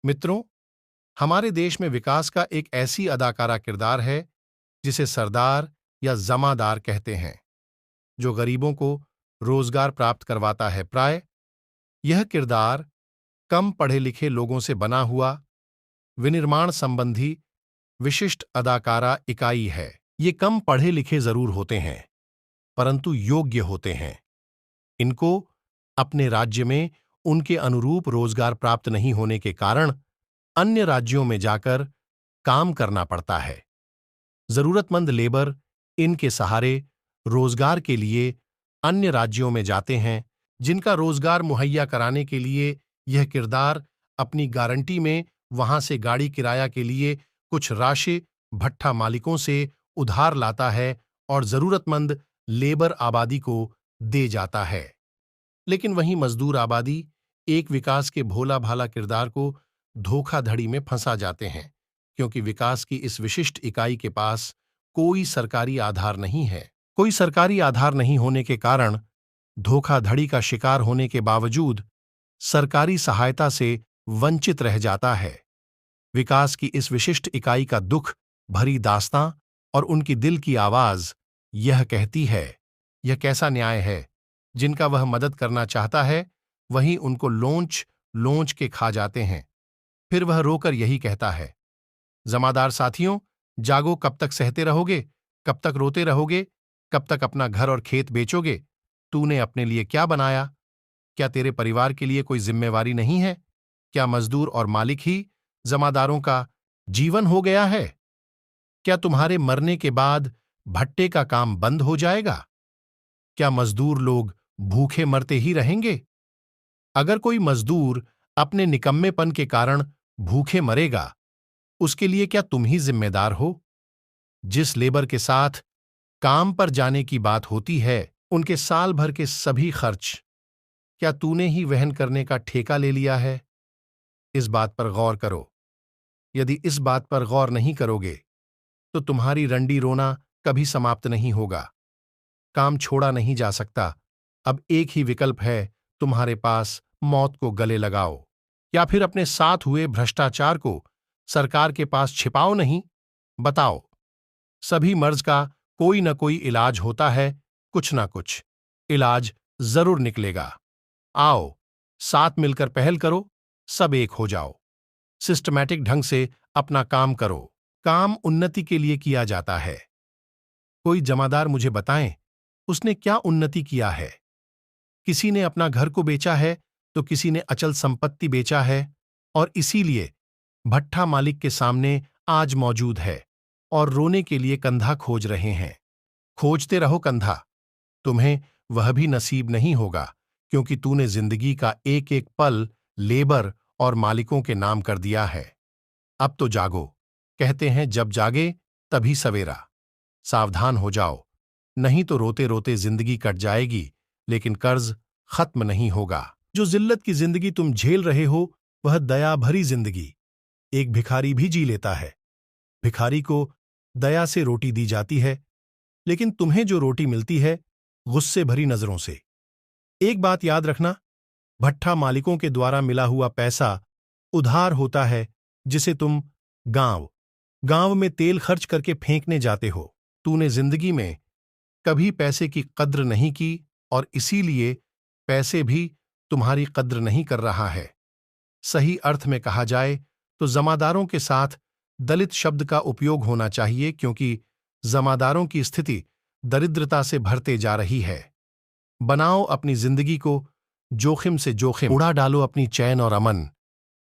मित्रों, हमारे देश में विकास का एक ऐसी अदाकारा किरदार है जिसे सरदार या जमादार कहते हैं, जो गरीबों को रोजगार प्राप्त करवाता है। प्राय यह किरदार कम पढ़े लिखे लोगों से बना हुआ विनिर्माण संबंधी विशिष्ट अदाकारा इकाई है। ये कम पढ़े लिखे जरूर होते हैं, परंतु योग्य होते हैं। इनको अपने राज्य में उनके अनुरूप रोजगार प्राप्त नहीं होने के कारण अन्य राज्यों में जाकर काम करना पड़ता है। जरूरतमंद लेबर इनके सहारे रोजगार के लिए अन्य राज्यों में जाते हैं, जिनका रोजगार मुहैया कराने के लिए यह किरदार अपनी गारंटी में वहां से गाड़ी किराया के लिए कुछ राशि भट्ठा मालिकों से उधार लाता है और जरूरतमंद लेबर आबादी को दे जाता है। लेकिन वहीं मजदूर आबादी एक विकास के भोला भाला किरदार को धोखाधड़ी में फंसा जाते हैं, क्योंकि विकास की इस विशिष्ट इकाई के पास कोई सरकारी आधार नहीं है। कोई सरकारी आधार नहीं होने के कारण धोखाधड़ी का शिकार होने के बावजूद सरकारी सहायता से वंचित रह जाता है। विकास की इस विशिष्ट इकाई का दुख भरी दास्तां और उनकी दिल की आवाज यह कहती है, यह कैसा न्याय है, जिनका वह मदद करना चाहता है वहीं उनको लोंच लोंच के खा जाते हैं। फिर वह रोकर यही कहता है, जमादार साथियों, जागो, कब तक सहते रहोगे, कब तक रोते रहोगे, कब तक अपना घर और खेत बेचोगे? तूने अपने लिए क्या बनाया? क्या तेरे परिवार के लिए कोई जिम्मेवारी नहीं है? क्या मजदूर और मालिक ही जमादारों का जीवन हो गया है? क्या तुम्हारे मरने के बाद भट्टे का काम बंद हो जाएगा? क्या मजदूर लोग भूखे मरते ही रहेंगे? अगर कोई मजदूर अपने निकम्मेपन के कारण भूखे मरेगा, उसके लिए क्या तुम ही जिम्मेदार हो? जिस लेबर के साथ काम पर जाने की बात होती है, उनके साल भर के सभी खर्च क्या तूने ही वहन करने का ठेका ले लिया है? इस बात पर गौर करो। यदि इस बात पर गौर नहीं करोगे तो तुम्हारी रंडी रोना कभी समाप्त नहीं होगा। काम छोड़ा नहीं जा सकता। अब एक ही विकल्प है तुम्हारे पास, मौत को गले लगाओ, या फिर अपने साथ हुए भ्रष्टाचार को सरकार के पास छिपाओ नहीं। बताओ, सभी मर्ज का कोई न कोई इलाज होता है, कुछ ना कुछ इलाज जरूर निकलेगा। आओ, साथ मिलकर पहल करो, सब एक हो जाओ, सिस्टमैटिक ढंग से अपना काम करो। काम उन्नति के लिए किया जाता है। कोई जमादार मुझे बताएं, उसने क्या उन्नति किया है? किसी ने अपना घर को बेचा है तो किसी ने अचल संपत्ति बेचा है, और इसीलिए भट्ठा मालिक के सामने आज मौजूद है और रोने के लिए कंधा खोज रहे हैं। खोजते रहो कंधा, तुम्हें वह भी नसीब नहीं होगा, क्योंकि तूने जिंदगी का एक एक पल लेबर और मालिकों के नाम कर दिया है। अब तो जागो, कहते हैं जब जागे तभी सवेरा। सावधान हो जाओ, नहीं तो रोते रोते जिंदगी कट जाएगी, लेकिन कर्ज खत्म नहीं होगा। जो जिल्लत की जिंदगी तुम झेल रहे हो, वह दया भरी जिंदगी एक भिखारी भी जी लेता है। भिखारी को दया से रोटी दी जाती है, लेकिन तुम्हें जो रोटी मिलती है गुस्से भरी नजरों से। एक बात याद रखना, भट्ठा मालिकों के द्वारा मिला हुआ पैसा उधार होता है, जिसे तुम गांव गांव में तेल खर्च करके फेंकने जाते हो। तूने जिंदगी में कभी पैसे की कद्र नहीं की, और इसीलिए पैसे भी तुम्हारी कद्र नहीं कर रहा है। सही अर्थ में कहा जाए तो जमादारों के साथ दलित शब्द का उपयोग होना चाहिए, क्योंकि जमादारों की स्थिति दरिद्रता से भरते जा रही है। बनाओ अपनी जिंदगी को जोखिम से जोखिम, उड़ा डालो अपनी चैन और अमन,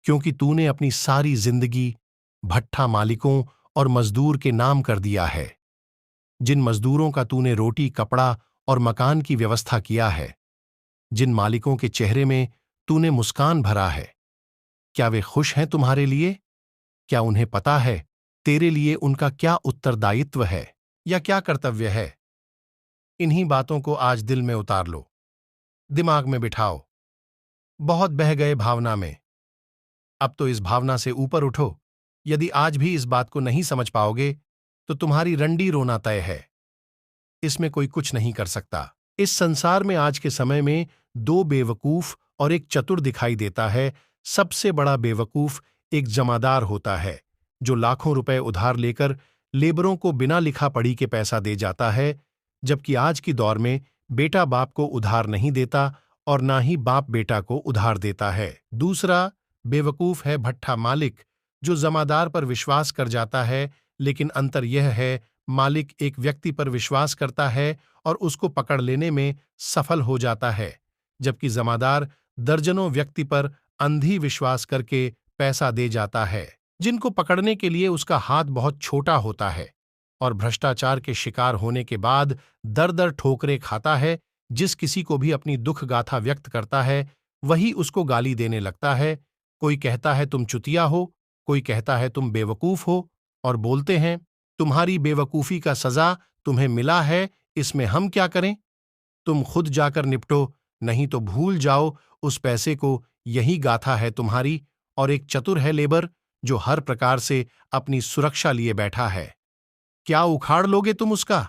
क्योंकि तूने अपनी सारी जिंदगी भट्ठा मालिकों और मजदूर के नाम कर दिया है। जिन मजदूरों का तूने रोटी, कपड़ा और मकान की व्यवस्था किया है, जिन मालिकों के चेहरे में तूने मुस्कान भरा है, क्या वे खुश हैं तुम्हारे लिए? क्या उन्हें पता है तेरे लिए उनका क्या उत्तरदायित्व है या क्या कर्तव्य है? इन्हीं बातों को आज दिल में उतार लो, दिमाग में बिठाओ। बहुत बह गए भावना में, अब तो इस भावना से ऊपर उठो। यदि आज भी इस बात को नहीं समझ पाओगे तो तुम्हारी रंडी रोना तय है। इसमें कोई कुछ नहीं कर सकता। इस संसार में आज के समय में दो बेवकूफ और एक चतुर दिखाई देता है। सबसे बड़ा बेवकूफ एक जमादार होता है जो लाखों रुपए उधार लेकर लेबरों को बिना लिखा पढ़ी के पैसा दे जाता है, जबकि आज की दौर में बेटा बाप को उधार नहीं देता और ना ही बाप बेटा को उधार देता है। दूसरा बेवकूफ है भट्ठा मालिक, जो जमादार पर विश्वास कर जाता है, लेकिन अंतर यह है मालिक एक व्यक्ति पर विश्वास करता है और उसको पकड़ लेने में सफल हो जाता है, जबकि जमादार दर्जनों व्यक्ति पर अंधी विश्वास करके पैसा दे जाता है, जिनको पकड़ने के लिए उसका हाथ बहुत छोटा होता है और भ्रष्टाचार के शिकार होने के बाद दर दर ठोकरें खाता है। जिस किसी को भी अपनी दुख गाथा व्यक्त करता है, वही उसको गाली देने लगता है। कोई कहता है तुम चुतिया हो, कोई कहता है तुम बेवकूफ हो, और बोलते हैं तुम्हारी बेवकूफी का सजा तुम्हें मिला है, इसमें हम क्या करें? तुम खुद जाकर निपटो, नहीं तो भूल जाओ उस पैसे को, यही गाथा है तुम्हारी। और एक चतुर है लेबर जो हर प्रकार से अपनी सुरक्षा लिए बैठा है। क्या उखाड़ लोगे तुम उसका?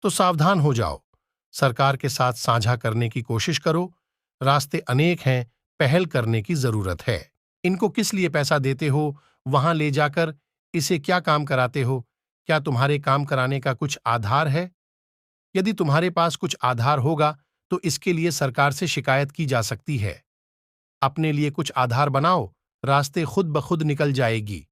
तो सावधान हो जाओ। सरकार के साथ साझा करने की कोशिश करो। रास्ते अनेक हैं, पहल करने की जरूरत है। इनको किस लिए पैसा देते हो? वहां ले जाकर इसे क्या काम कराते हो? क्या तुम्हारे काम कराने का कुछ आधार है? यदि तुम्हारे पास कुछ आधार होगा तो इसके लिए सरकार से शिकायत की जा सकती है। अपने लिए कुछ आधार बनाओ, रास्ते खुद ब खुद निकल जाएगी।